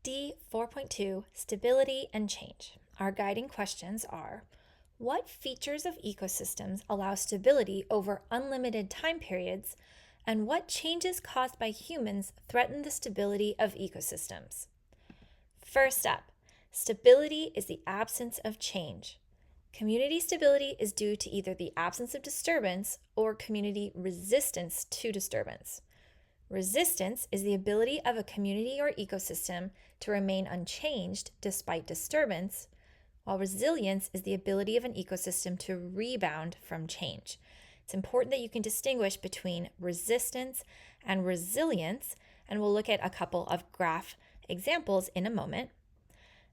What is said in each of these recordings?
D4.2 Stability and Change. Our guiding questions are: what features of ecosystems allow stability over unlimited time periods, and what changes caused by humans threaten the stability of ecosystems? First up, stability is the absence of change. Community stability is due to either the absence of disturbance or community resistance to disturbance. Resistance is the ability of a community or ecosystem to remain unchanged despite disturbance, while resilience is the ability of an ecosystem to rebound from change. It's important that you can distinguish between resistance and resilience, and we'll look at a couple of graph examples in a moment.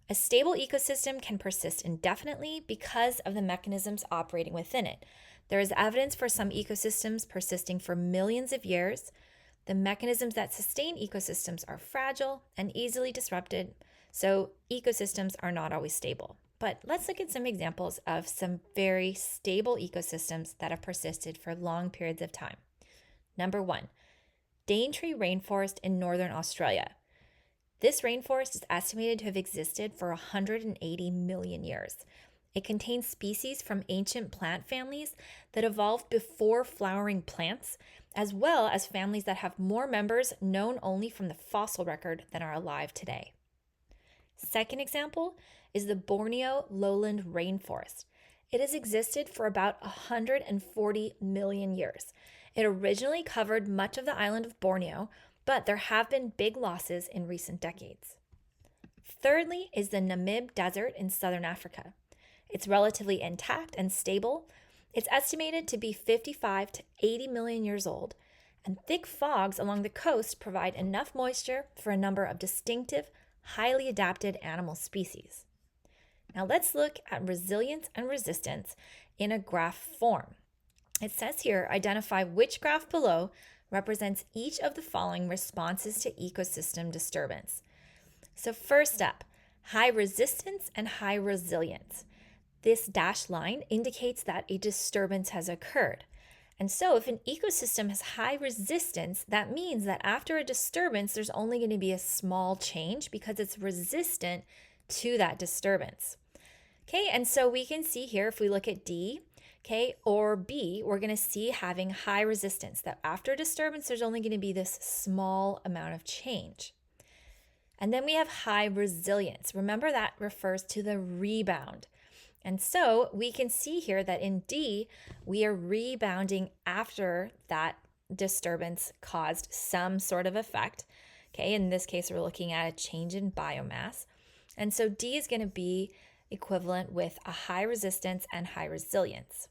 A stable ecosystem can persist indefinitely because of the mechanisms operating within it. There is evidence for some ecosystems persisting for millions of years. The mechanisms that sustain ecosystems are fragile and easily disrupted, so ecosystems are not always stable. But let's look at some examples of some very stable ecosystems that have persisted for long periods of time. Number 1, Daintree rainforest in northern Australia. This rainforest is estimated to have existed for 180 million years. It contains species from ancient plant families that evolved before flowering plants, as well as families that have more members known only from the fossil record than are alive today. Second example is the Borneo lowland rainforest. It has existed for about 140 million years. It originally covered much of the island of Borneo, but there have been big losses in recent decades. Thirdly is the Namib Desert in southern Africa. It's relatively intact and stable. It's estimated to be 55 to 80 million years old, and thick fogs along the coast provide enough moisture for a number of distinctive, highly adapted animal species. Now let's look at resilience and resistance in a graph form. It says here, identify which graph below represents each of the following responses to ecosystem disturbance. So first up, high resistance and high resilience. This dashed line indicates that a disturbance has occurred. And so if an ecosystem has high resistance, that means that after a disturbance, there's only going to be a small change because it's resistant to that disturbance. Okay, and so we can see here, if we look at D, okay, or B, we're going to see having high resistance, that after disturbance, there's only going to be this small amount of change. And then we have high resilience. Remember, that refers to the rebound. And so we can see here that in D, we are rebounding after that disturbance caused some sort of effect. Okay, in this case, we're looking at a change in biomass. And so D is going to be equivalent with a high resistance and high resilience.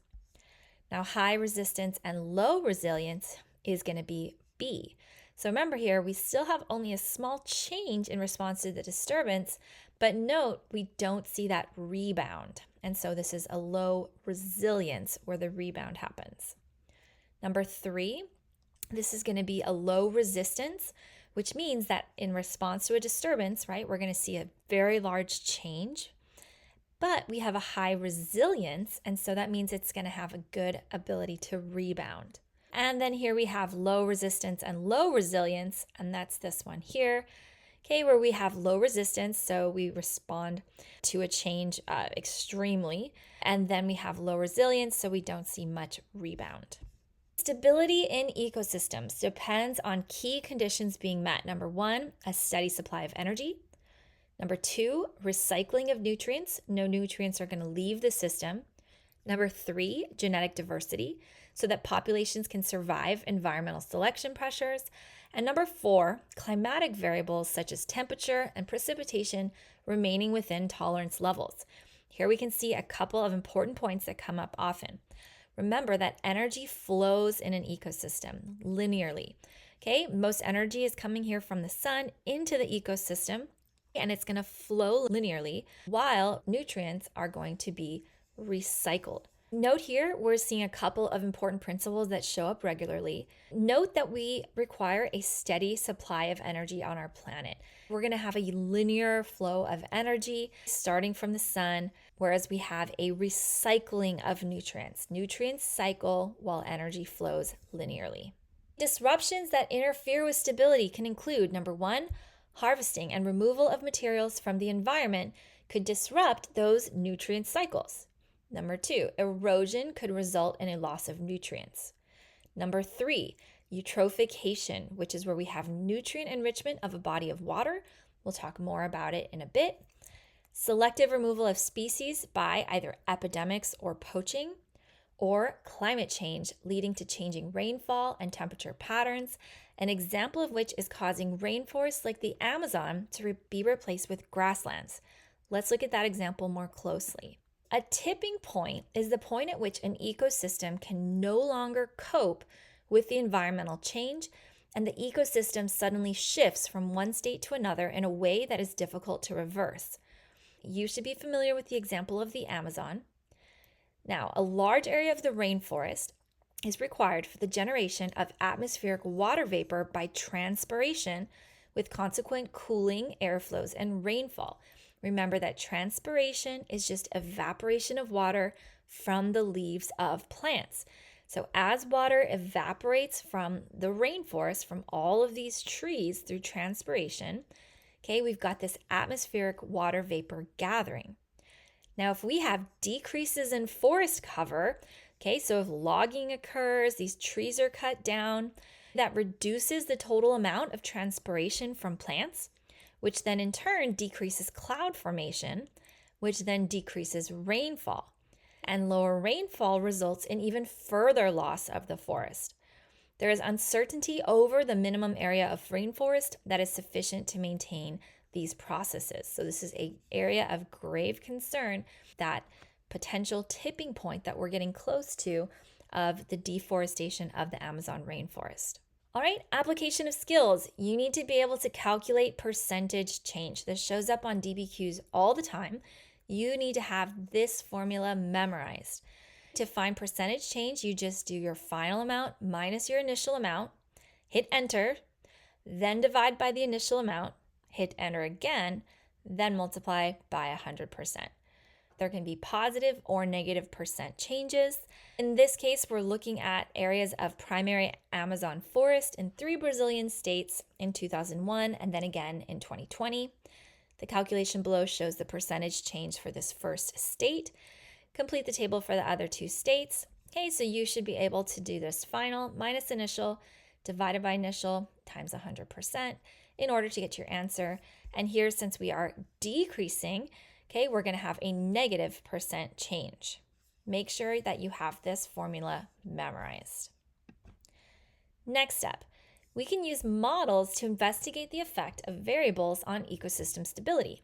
Now, high resistance and low resilience is going to be B. So remember here, we still have only a small change in response to the disturbance, but note we don't see that rebound. And so this is a low resilience where the rebound happens. Number 3, this is going to be a low resistance, which means that in response to a disturbance, right, we're going to see a very large change. But we have a high resilience, and so that means it's going to have a good ability to rebound. And then here we have low resistance and low resilience, and that's this one here, okay, where we have low resistance, so we respond to a change extremely, and then we have low resilience, so we don't see much rebound. Stability in ecosystems depends on key conditions being met. Number 1, a steady supply of energy. Number 2, recycling of nutrients. No nutrients are going to leave the system. Number 3, genetic diversity, so that populations can survive environmental selection pressures. And number 4, climatic variables such as temperature and precipitation remaining within tolerance levels. Here we can see a couple of important points that come up often. Remember that energy flows in an ecosystem linearly. Okay, most energy is coming here from the sun into the ecosystem, and it's going to flow linearly, while nutrients are going to be recycled. Note here, we're seeing a couple of important principles that show up regularly. Note that we require a steady supply of energy on our planet. We're going to have a linear flow of energy starting from the sun, whereas we have a recycling of nutrients. Nutrients cycle while energy flows linearly. Disruptions that interfere with stability can include, number 1, Harvesting and removal of materials from the environment could disrupt those nutrient cycles. Number 2, erosion could result in a loss of nutrients. Number 3, eutrophication, which is where we have nutrient enrichment of a body of water. We'll talk more about it in a bit. Selective removal of species by either epidemics or poaching, or climate change leading to changing rainfall and temperature patterns, an example of which is causing rainforests like the Amazon to be replaced with grasslands. Let's look at that example more closely. A tipping point is the point at which an ecosystem can no longer cope with the environmental change, and the ecosystem suddenly shifts from one state to another in a way that is difficult to reverse. You should be familiar with the example of the Amazon. Now, a large area of the rainforest is required for the generation of atmospheric water vapor by transpiration, with consequent cooling, airflows, and rainfall. Remember that transpiration is just evaporation of water from the leaves of plants. So as water evaporates from the rainforest, from all of these trees through transpiration, okay, we've got this atmospheric water vapor gathering. Now, if we have decreases in forest cover, okay, so if logging occurs, these trees are cut down, that reduces the total amount of transpiration from plants, which then in turn decreases cloud formation, which then decreases rainfall. And lower rainfall results in even further loss of the forest. There is uncertainty over the minimum area of rainforest that is sufficient to maintain these processes. So this is an area of grave concern, that potential tipping point that we're getting close to of the deforestation of the Amazon rainforest. All right, application of skills. You need to be able to calculate percentage change. This shows up on DBQs all the time. You need to have this formula memorized. To find percentage change, you just do your final amount minus your initial amount, hit enter, then divide by the initial amount, hit enter again, then multiply by 100%. There can be positive or negative percent changes. In this case, we're looking at areas of primary Amazon forest in 3 Brazilian states in 2001 and then again in 2020. The calculation below shows the percentage change for this first state. Complete the table for the other 2 states. Okay, so you should be able to do this final minus initial divided by initial times 100% in order to get your answer. And here, since we are decreasing, okay, we're going to have a negative percent change. Make sure that you have this formula memorized. Next step, we can use models to investigate the effect of variables on ecosystem stability.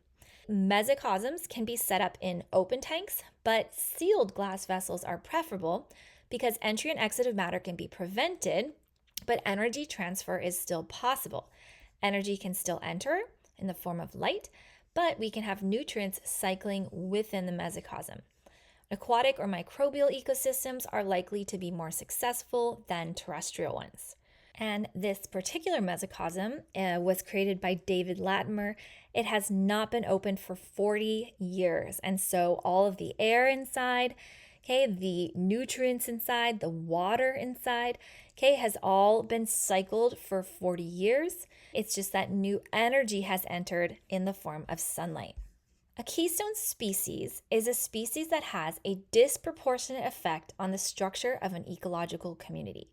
Mesocosms can be set up in open tanks, but sealed glass vessels are preferable because entry and exit of matter can be prevented, but energy transfer is still possible. Energy can still enter in the form of light, but we can have nutrients cycling within the mesocosm. Aquatic or microbial ecosystems are likely to be more successful than terrestrial ones. And this particular mesocosm was created by David Latimer. It has not been opened for 40 years. And so all of the air inside, okay, the nutrients inside, the water inside, okay, has all been cycled for 40 years. It's just that new energy has entered in the form of sunlight. A keystone species is a species that has a disproportionate effect on the structure of an ecological community.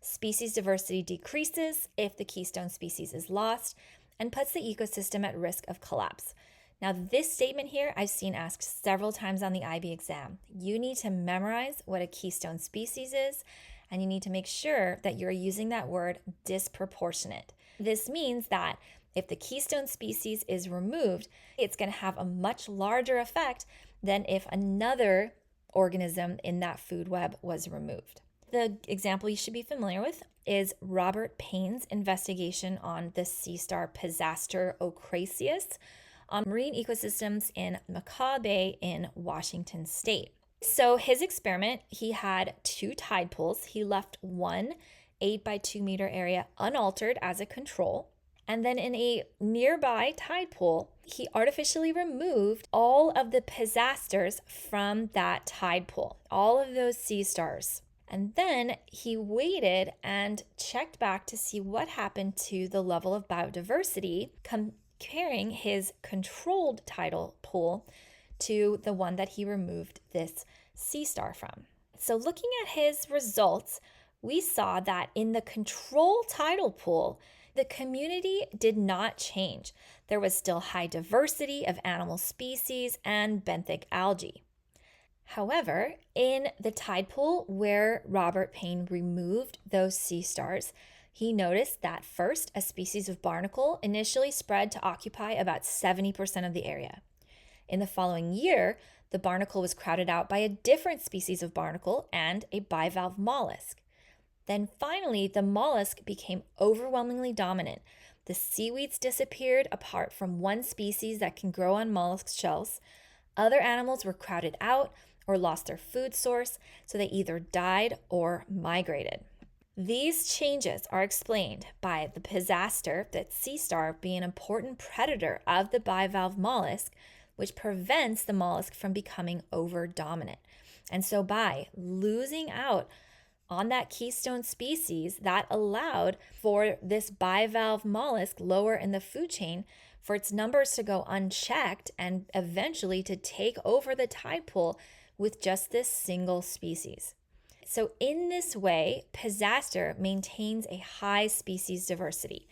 Species diversity decreases if the keystone species is lost and puts the ecosystem at risk of collapse. Now, this statement here I've seen asked several times on the IB exam. You need to memorize what a keystone species is, and you need to make sure that you're using that word disproportionate. This means that if the keystone species is removed, it's going to have a much larger effect than if another organism in that food web was removed. The example you should be familiar with is Robert Payne's investigation on the sea star Pisaster ocraceus on marine ecosystems in Macaw Bay in Washington State. So his experiment, he had 2 tide pools. He left one 8 by 2 meter area unaltered as a control. And then in a nearby tide pool, he artificially removed all of the pisasters from that tide pool, all of those sea stars. And then he waited and checked back to see what happened to the level of biodiversity, comparing his controlled tidal pool to the one that he removed this sea star from. So looking at his results, we saw that in the control tidal pool, the community did not change. There was still high diversity of animal species and benthic algae. However, in the tide pool where Robert Payne removed those sea stars, he noticed that first, a species of barnacle initially spread to occupy about 70% of the area. In the following year, the barnacle was crowded out by a different species of barnacle and a bivalve mollusk. Then finally, the mollusk became overwhelmingly dominant. The seaweeds disappeared apart from one species that can grow on mollusk shells. Other animals were crowded out or lost their food source, so they either died or migrated. These changes are explained by the pisaster, that sea star, being an important predator of the bivalve mollusk, which prevents the mollusk from becoming over-dominant. And so by losing out on that keystone species, that allowed for this bivalve mollusk lower in the food chain for its numbers to go unchecked and eventually to take over the tide pool with just this single species. So in this way, pisaster maintains a high species diversity.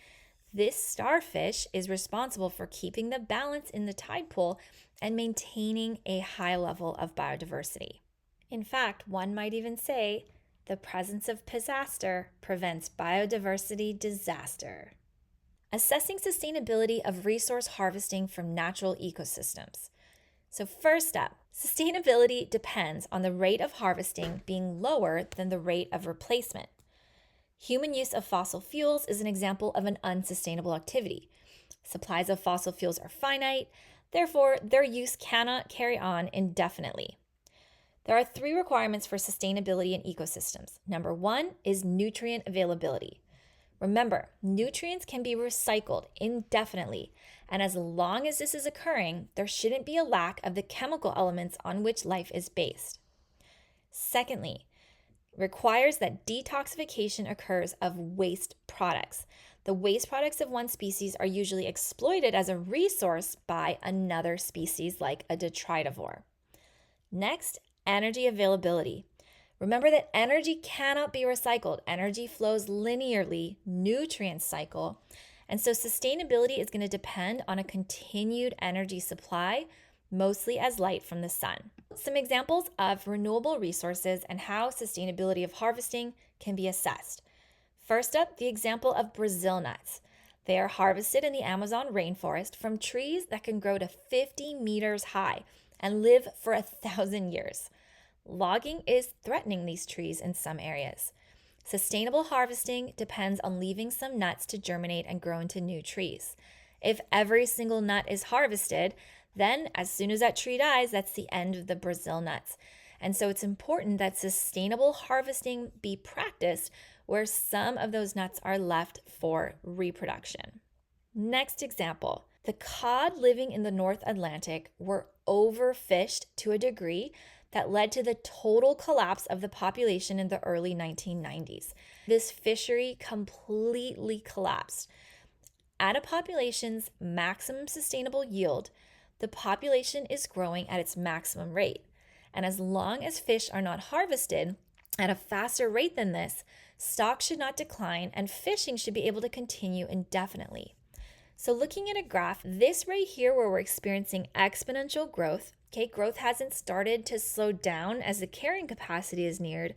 This starfish is responsible for keeping the balance in the tide pool and maintaining a high level of biodiversity. In fact, one might even say the presence of pisaster prevents biodiversity disaster. Assessing sustainability of resource harvesting from natural ecosystems. So first up, sustainability depends on the rate of harvesting being lower than the rate of replacement. Human use of fossil fuels is an example of an unsustainable activity. Supplies of fossil fuels are finite, therefore their use cannot carry on indefinitely. There are 3 requirements for sustainability in ecosystems. Number 1 is nutrient availability. Remember, nutrients can be recycled indefinitely, and as long as this is occurring, there shouldn't be a lack of the chemical elements on which life is based. Secondly, requires that detoxification occurs of waste products. The waste products of one species are usually exploited as a resource by another species, like a detritivore. Next, energy availability. Remember that energy cannot be recycled. Energy flows linearly, nutrient cycle. And so sustainability is going to depend on a continued energy supply, mostly as light from the sun. Some examples of renewable resources and how sustainability of harvesting can be assessed. First up, the example of Brazil nuts. They are harvested in the Amazon rainforest from trees that can grow to 50 meters high and live for 1,000 years. Logging is threatening these trees in some areas. Sustainable harvesting depends on leaving some nuts to germinate and grow into new trees. If every single nut is harvested, then as soon as that tree dies, that's the end of the Brazil nuts. And so it's important that sustainable harvesting be practiced where some of those nuts are left for reproduction. Next example, the cod living in the North Atlantic were overfished to a degree that led to the total collapse of the population in the early 1990s. This fishery completely collapsed. At a population's maximum sustainable yield, the population is growing at its maximum rate. And as long as fish are not harvested at a faster rate than this, stocks should not decline and fishing should be able to continue indefinitely. So looking at a graph, this right here where we're experiencing exponential growth, growth hasn't started to slow down as the carrying capacity is neared.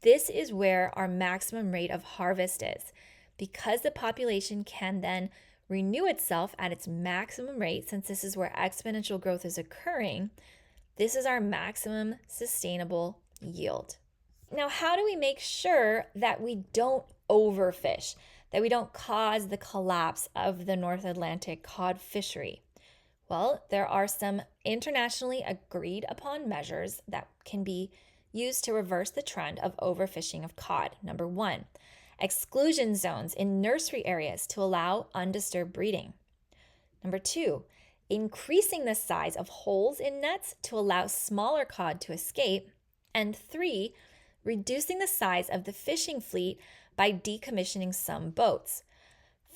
This is where our maximum rate of harvest is. Because the population can then renew itself at its maximum rate, since this is where exponential growth is occurring, this is our maximum sustainable yield. Now, how do we make sure that we don't overfish, that we don't cause the collapse of the North Atlantic cod fishery? Well, there are some internationally agreed upon measures that can be used to reverse the trend of overfishing of cod. Number 1, exclusion zones in nursery areas to allow undisturbed breeding. Number 2, increasing the size of holes in nets to allow smaller cod to escape. And 3, reducing the size of the fishing fleet by decommissioning some boats.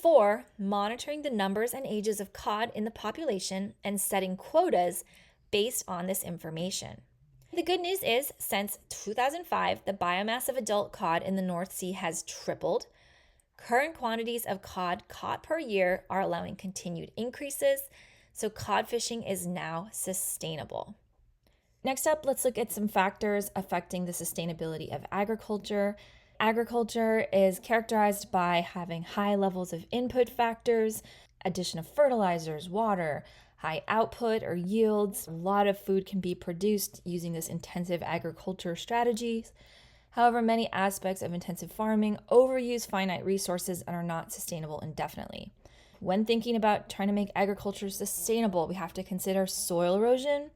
4, monitoring the numbers and ages of cod in the population and setting quotas based on this information. The good news is, since 2005, the biomass of adult cod in the North Sea has tripled. Current quantities of cod caught per year are allowing continued increases, so cod fishing is now sustainable. Next up, let's look at some factors affecting the sustainability of agriculture. Agriculture is characterized by having high levels of input factors, addition of fertilizers, water, high output or yields. A lot of food can be produced using this intensive agriculture strategies. However, many aspects of intensive farming overuse finite resources and are not sustainable indefinitely. When thinking about trying to make agriculture sustainable, we have to consider soil erosion,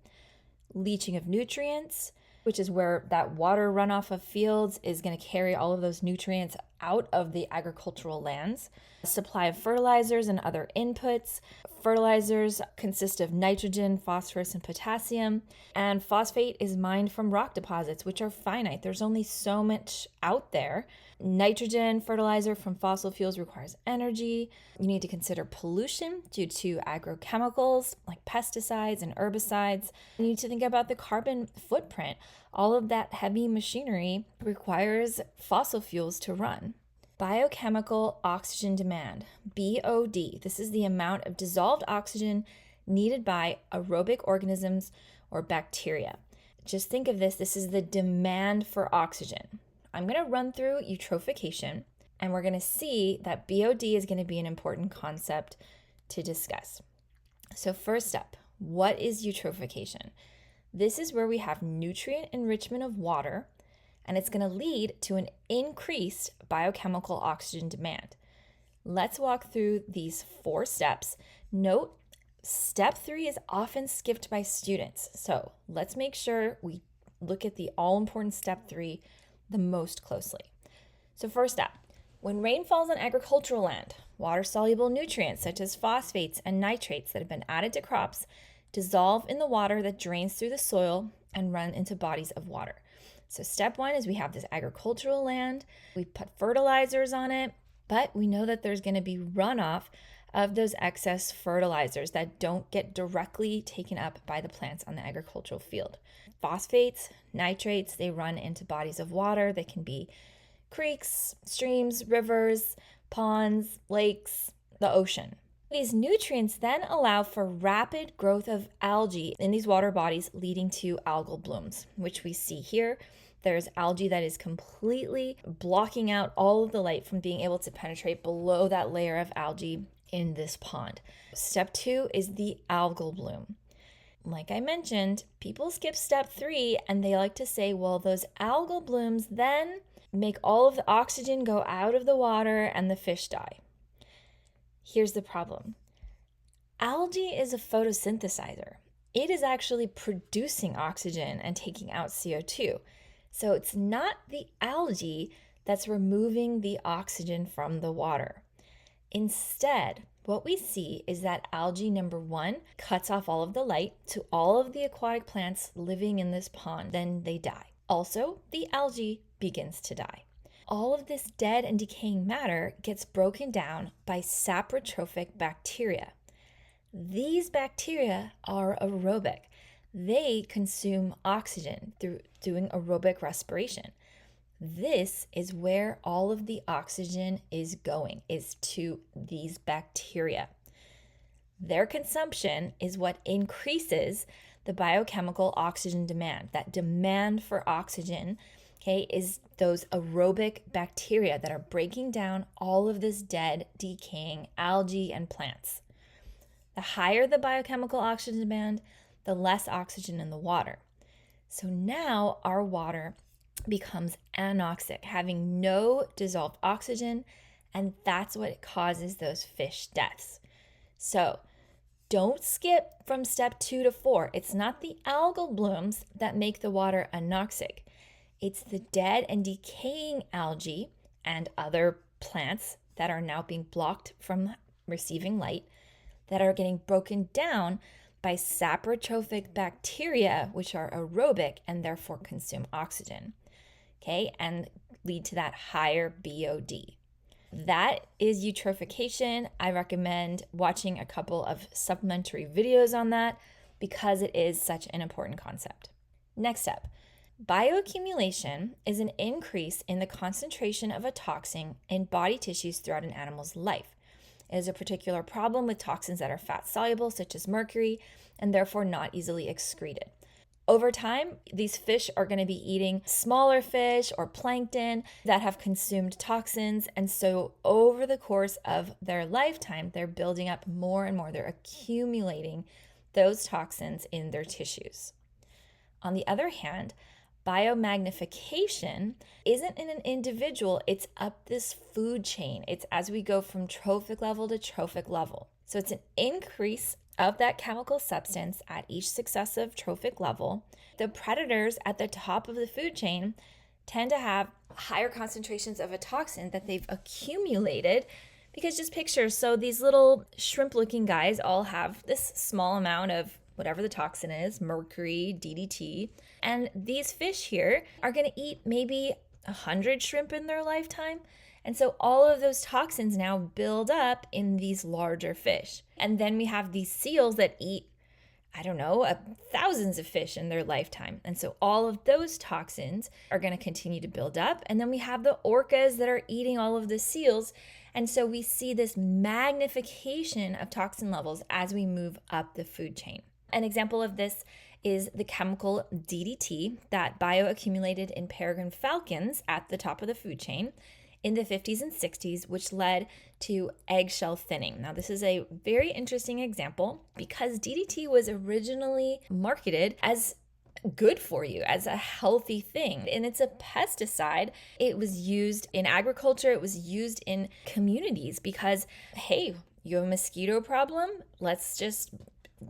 leaching of nutrients, which is where that water runoff of fields is going to carry all of those nutrients out of the agricultural lands. Supply of fertilizers and other inputs. Fertilizers consist of nitrogen, phosphorus, and potassium, and phosphate is mined from rock deposits, which are finite. There's only so much out there. Nitrogen fertilizer from fossil fuels requires energy. You need to consider pollution due to agrochemicals like pesticides and herbicides. You need to think about the carbon footprint. All of that heavy machinery requires fossil fuels to run. Biochemical oxygen demand, BOD. This is the amount of dissolved oxygen needed by aerobic organisms or bacteria. Just think of this is the demand for oxygen. I'm going to run through eutrophication, and we're going to see that BOD is going to be an important concept to discuss. So first up, what is eutrophication? This is where we have nutrient enrichment of water, and it's going to lead to an increased biochemical oxygen demand. Let's walk through these 4 steps. Note, step 3 is often skipped by students, so let's make sure we look at the all-important step 3 the most closely. So first step, when rain falls on agricultural land, water-soluble nutrients such as phosphates and nitrates that have been added to crops dissolve in the water that drains through the soil and run into bodies of water. So step 1 is we have this agricultural land, we put fertilizers on it, but we know that there's going to be runoff of those excess fertilizers that don't get directly taken up by the plants on the agricultural field. Phosphates, nitrates, they run into bodies of water. They can be creeks, streams, rivers, ponds, lakes, the ocean. These nutrients then allow for rapid growth of algae in these water bodies, leading to algal blooms, which we see here. There's algae that is completely blocking out all of the light from being able to penetrate below that layer of algae in this pond. Step 2 is the algal bloom. Like I mentioned, people skip step 3 and they like to say, well, those algal blooms then make all of the oxygen go out of the water and the fish die. Here's the problem. Algae is a photosynthesizer. It is actually producing oxygen and taking out CO2. So it's not the algae that's removing the oxygen from the water. Instead, what we see is that algae, number 1, cuts off all of the light to all of the aquatic plants living in this pond. Then they die. Also, the algae begins to die. All of this dead and decaying matter gets broken down by saprotrophic bacteria. These bacteria are aerobic. They consume oxygen through doing aerobic respiration. This is where all of the oxygen is going, is to these bacteria. Their consumption is what increases the biochemical oxygen demand. That demand for oxygen, is those aerobic bacteria that are breaking down all of this dead, decaying algae and plants. The higher the biochemical oxygen demand, the less oxygen in the water. So now our water becomes anoxic, having no dissolved oxygen, and that's what causes those fish deaths. So don't skip from step 2 to 4. It's not the algal blooms that make the water anoxic. It's the dead and decaying algae and other plants that are now being blocked from receiving light that are getting broken down by saprotrophic bacteria, which are aerobic and therefore consume oxygen. okay, and lead to that higher BOD. That is eutrophication. I recommend watching a couple of supplementary videos on that because it is such an important concept. Next up, bioaccumulation is an increase in the concentration of a toxin in body tissues throughout an animal's life. It is a particular problem with toxins that are fat soluble, such as mercury, and therefore not easily excreted. Over time, these fish are going to be eating smaller fish or plankton that have consumed toxins. And so over the course of their lifetime, they're building up more and more. They're accumulating those toxins in their tissues. On the other hand, biomagnification isn't in an individual, it's up this food chain. It's as we go from trophic level to trophic level. So it's an increase of that chemical substance at each successive trophic level. The predators at the top of the food chain tend to have higher concentrations of a toxin that they've accumulated, because just picture, so these little shrimp-looking guys all have this small amount of whatever the toxin is, mercury, DDT, and these fish here are going to eat maybe 100 shrimp in their lifetime. And so all of those toxins now build up in these larger fish. And then we have these seals that eat, thousands of fish in their lifetime. And so all of those toxins are going to continue to build up. And then we have the orcas that are eating all of the seals. And so we see this magnification of toxin levels as we move up the food chain. An example of this is the chemical DDT that bioaccumulated in peregrine falcons at the top of the food chain in the 50s and 60s, which led to eggshell thinning. Now, this is a very interesting example because DDT was originally marketed as good for you, as a healthy thing. And it's a pesticide. It was used in agriculture. It was used in communities because, hey, you have a mosquito problem? Let's just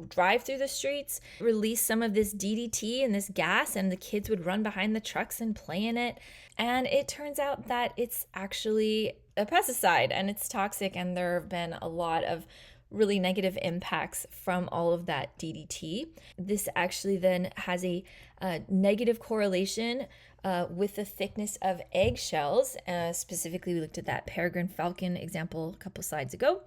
drive through the streets, release some of this DDT and this gas, and the kids would run behind the trucks and play in it. And it turns out that it's actually a pesticide and it's toxic, and there have been a lot of really negative impacts from all of that DDT. This actually then has a negative correlation with the thickness of eggshells. Specifically, we looked at that peregrine falcon example a couple slides ago.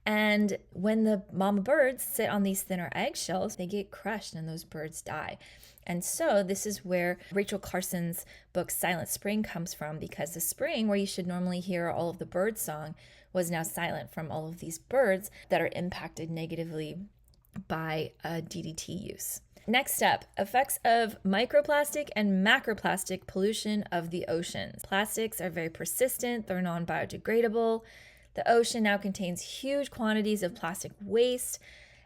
And when the mama birds sit on these thinner eggshells, they get crushed and those birds die. And so this is where Rachel Carson's book Silent Spring comes from, because the spring where you should normally hear all of the bird song was now silent from all of these birds that are impacted negatively by DDT use. Next up, effects of microplastic and macroplastic pollution of the oceans. Plastics are very persistent, they're non-biodegradable. The ocean now contains huge quantities of plastic waste,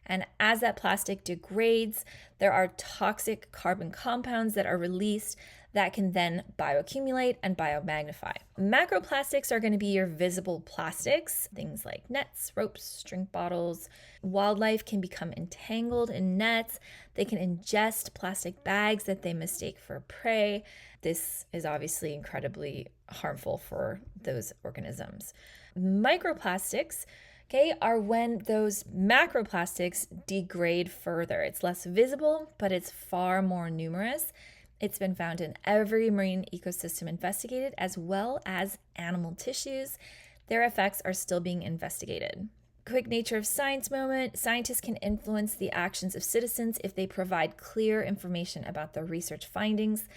and as that plastic degrades, there are toxic carbon compounds that are released that can then bioaccumulate and biomagnify. Macroplastics are going to be your visible plastics, things like nets, ropes, drink bottles. Wildlife can become entangled in nets. They can ingest plastic bags that they mistake for prey. This is obviously incredibly harmful for those organisms. Microplastics, are when those macroplastics degrade further. It's less visible, but it's far more numerous. It's been found in every marine ecosystem investigated, as well as animal tissues. Their effects are still being investigated. Quick nature of science moment. Scientists can influence the actions of citizens if they provide clear information about their research findings.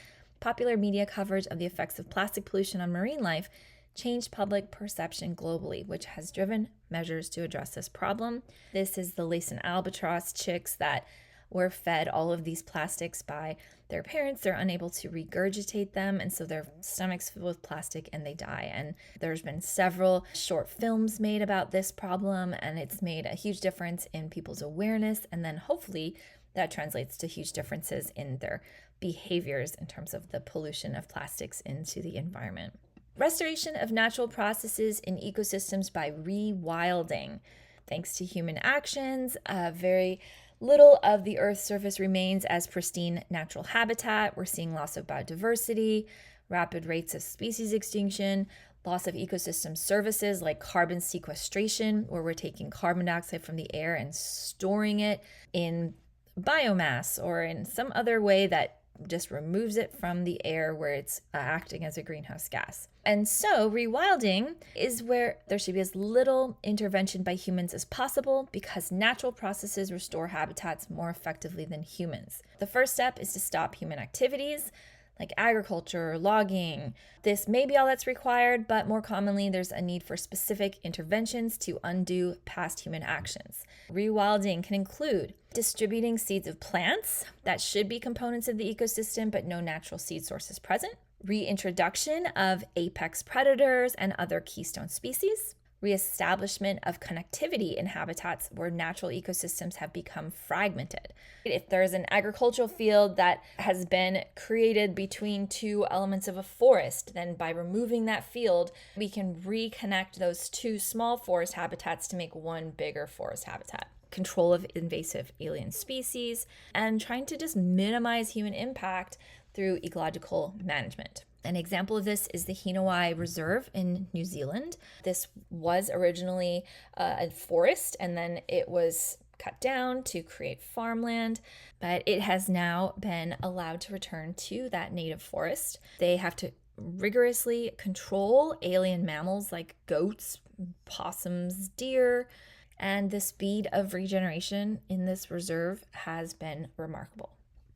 Popular media coverage of the effects of plastic pollution on marine life changed public perception globally, which has driven measures to address this problem. This is the lace and albatross chicks that were fed all of these plastics by their parents. They're unable to regurgitate them, and so their stomachs fill with plastic and they die. And there's been several short films made about this problem, and it's made a huge difference in people's awareness, and then hopefully that translates to huge differences in their behaviors in terms of the pollution of plastics into the environment. Restoration of natural processes in ecosystems by rewilding. Thanks to human actions, very little of the Earth's surface remains as pristine natural habitat. We're seeing loss of biodiversity, rapid rates of species extinction, loss of ecosystem services like carbon sequestration, where we're taking carbon dioxide from the air and storing it in biomass or in some other way that just removes it from the air where it's acting as a greenhouse gas. And so rewilding is where there should be as little intervention by humans as possible because natural processes restore habitats more effectively than humans. The first step is to stop human activities like agriculture, logging. This may be all that's required, but more commonly, there's a need for specific interventions to undo past human actions. Rewilding can include distributing seeds of plants that should be components of the ecosystem, but no natural seed source is present. Reintroduction of apex predators and other keystone species. Reestablishment of connectivity in habitats where natural ecosystems have become fragmented. If there's an agricultural field that has been created between two elements of a forest, then by removing that field, we can reconnect those two small forest habitats to make one bigger forest habitat. Control of invasive alien species, and trying to just minimize human impact through ecological management. An example of this is the Hinawai Reserve in New Zealand. This was originally a forest, and then it was cut down to create farmland, but it has now been allowed to return to that native forest. They have to rigorously control alien mammals like goats, possums, deer, and the speed of regeneration in this reserve has been remarkable.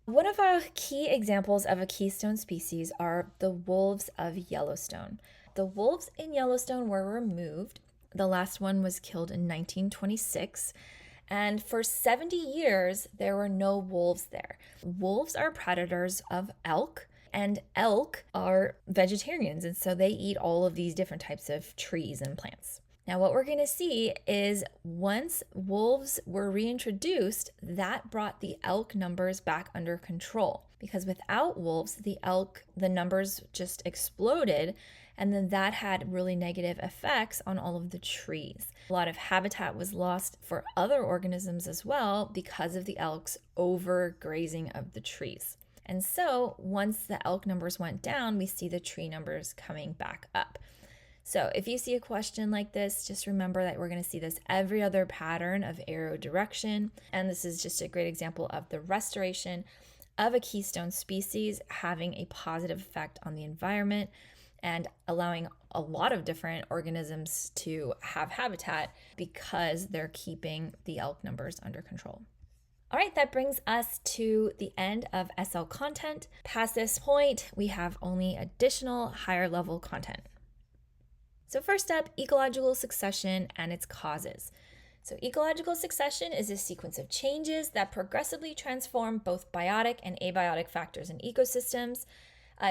One of our key examples of a keystone species are the wolves of Yellowstone. The wolves in Yellowstone were removed. The last one was killed in 1926. And for 70 years, there were no wolves there. Wolves are predators of elk, and elk are vegetarians, and so they eat all of these different types of trees and plants. Now, what we're going to see is once wolves were reintroduced, that brought the elk numbers back under control. Because without wolves, the numbers just exploded, and then that had really negative effects on all of the trees. A lot of habitat was lost for other organisms as well because of the elk's overgrazing of the trees. And so once the elk numbers went down, we see the tree numbers coming back up. So if you see a question like this, just remember that we're going to see this every other pattern of arrow direction. And this is just a great example of the restoration of a keystone species having a positive effect on the environment and allowing a lot of different organisms to have habitat because they're keeping the elk numbers under control. All right, that brings us to the end of SL content. Past this point, we have only additional higher level content. So first up, ecological succession and its causes. So ecological succession is a sequence of changes that progressively transform both biotic and abiotic factors in ecosystems.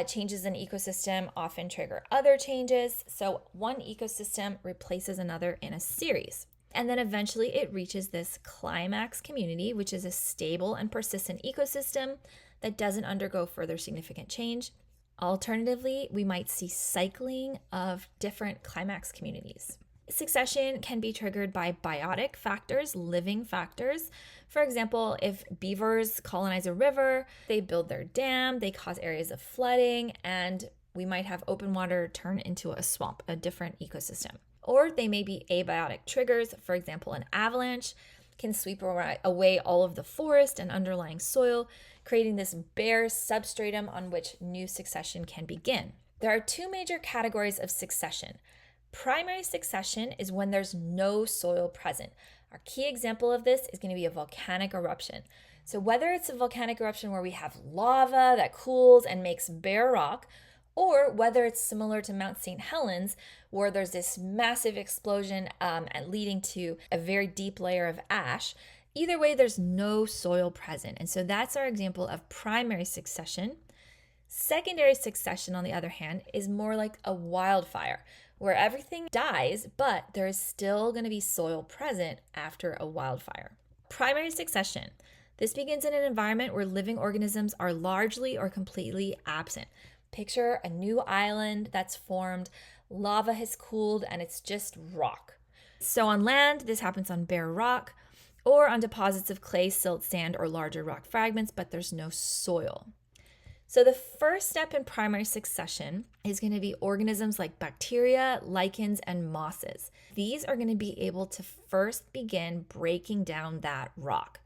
Changes in ecosystem often trigger other changes, so one ecosystem replaces another in a series. And then eventually it reaches this climax community, which is a stable and persistent ecosystem that doesn't undergo further significant change. Alternatively, we might see cycling of different climax communities. Succession can be triggered by biotic factors, living factors. For example, if beavers colonize a river, they build their dam, they cause areas of flooding, and we might have open water turn into a swamp, a different ecosystem. Or they may be abiotic triggers. For example, an avalanche can sweep away all of the forest and underlying soil, creating this bare substratum on which new succession can begin. There are two major categories of succession. Primary succession is when there's no soil present. Our key example of this is going to be a volcanic eruption. So whether it's a volcanic eruption where we have lava that cools and makes bare rock, or whether it's similar to Mount St. Helens, where there's this massive explosion leading to a very deep layer of ash, either way, there's no soil present. And so that's our example of primary succession. Secondary succession, on the other hand, is more like a wildfire, where everything dies, but there is still going to be soil present after a wildfire. Primary succession. This begins in an environment where living organisms are largely or completely absent. Picture a new island that's formed, lava has cooled, and it's just rock. So on land, this happens on bare rock or on deposits of clay, silt, sand, or larger rock fragments, but there's no soil. So the first step in primary succession is going to be organisms like bacteria, lichens, and mosses. These are going to be able to first begin breaking down that rock.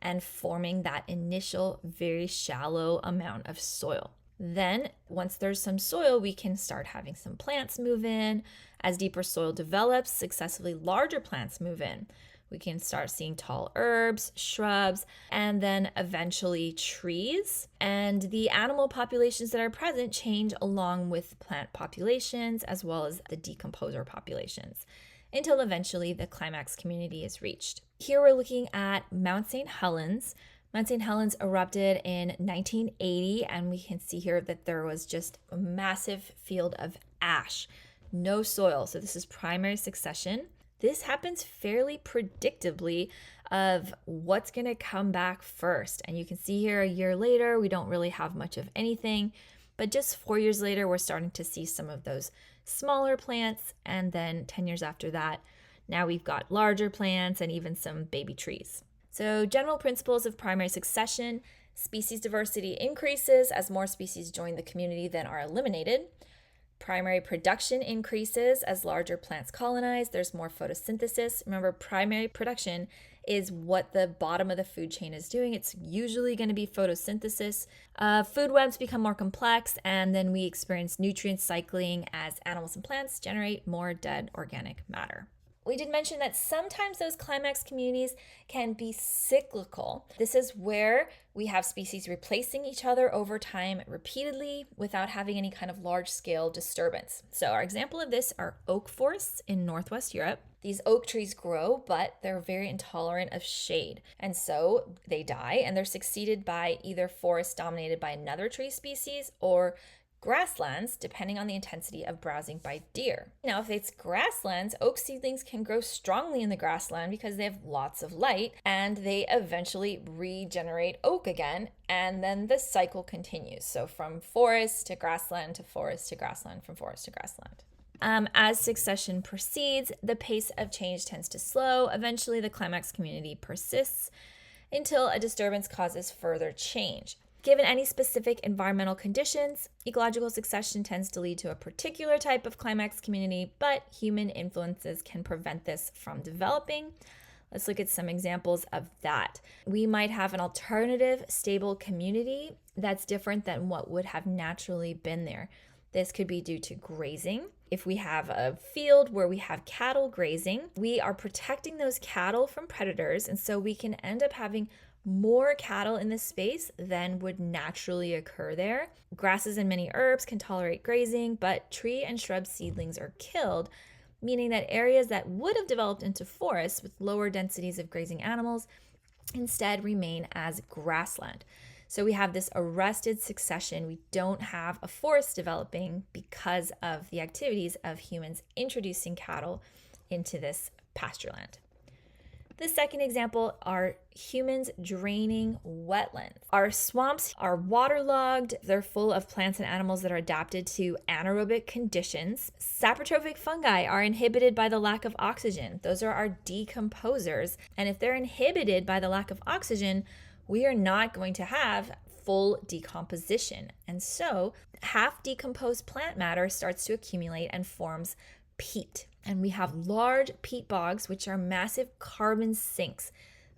and forming that initial very shallow amount of soil. Then, once there's some soil, we can start having some plants move in. As deeper soil develops, successively larger plants move in. We can start seeing tall herbs, shrubs, and then eventually trees. And the animal populations that are present change along with plant populations as well as the decomposer populations, until eventually the climax community is reached. Here we're looking at Mount St. Helens. Mount St. Helens erupted in 1980, and we can see here that there was just a massive field of ash, no soil. So this is primary succession. This happens fairly predictably of what's going to come back first. And you can see here a year later, we don't really have much of anything, but just 4 years later, we're starting to see some of those smaller plants. And then 10 years after that, now we've got larger plants and even some baby trees. So general principles of primary succession: species diversity increases as more species join the community than are eliminated. Primary production increases as larger plants colonize. There's more photosynthesis. Remember, primary production is what the bottom of the food chain is doing. It's usually going to be photosynthesis. Food webs become more complex, and then we experience nutrient cycling as animals and plants generate more dead organic matter. We did mention that sometimes those climax communities can be cyclical. This is where we have species replacing each other over time repeatedly without having any kind of large-scale disturbance. So our example of this are oak forests in Northwest Europe. These oak trees grow, but they're very intolerant of shade. And so they die, and they're succeeded by either forests dominated by another tree species or grasslands, depending on the intensity of browsing by deer. Now, if it's grasslands, oak seedlings can grow strongly in the grassland because they have lots of light, and they eventually regenerate oak again, and then the cycle continues. So from forest to grassland to forest to grassland, from forest to grassland. As succession proceeds, the pace of change tends to slow. Eventually, the climax community persists until a disturbance causes further change. Given any specific environmental conditions, ecological succession tends to lead to a particular type of climax community, but human influences can prevent this from developing. Let's look at some examples of that. We might have an alternative stable community that's different than what would have naturally been there. This could be due to grazing. If we have a field where we have cattle grazing, we are protecting those cattle from predators, and so we can end up having more cattle in this space than would naturally occur there. Grasses and many herbs can tolerate grazing, but tree and shrub seedlings are killed, meaning that areas that would have developed into forests with lower densities of grazing animals instead remain as grassland. So we have this arrested succession. We don't have a forest developing because of the activities of humans introducing cattle into this pasture land. The second example are humans draining wetlands. Our swamps are waterlogged. They're full of plants and animals that are adapted to anaerobic conditions. Saprotrophic fungi are inhibited by the lack of oxygen. Those are our decomposers. And if they're inhibited by the lack of oxygen, we are not going to have full decomposition. And so half decomposed plant matter starts to accumulate and forms peat. And we have large peat bogs, which are massive carbon sinks.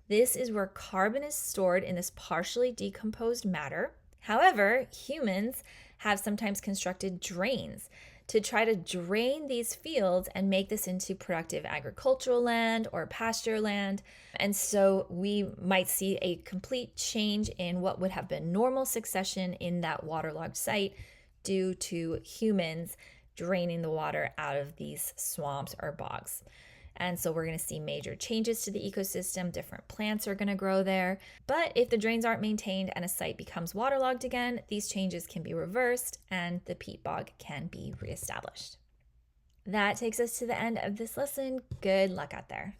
This is where carbon is stored in this partially decomposed matter. However, humans have sometimes constructed drains to try to drain these fields and make this into productive agricultural land or pasture land. And so we might see a complete change in what would have been normal succession in that waterlogged site due to humans draining the water out of these swamps or bogs. And so we're going to see major changes to the ecosystem. Different plants are going to grow there. But if the drains aren't maintained and a site becomes waterlogged again, these changes can be reversed and the peat bog can be reestablished. That takes us to the end of this lesson. Good luck out there.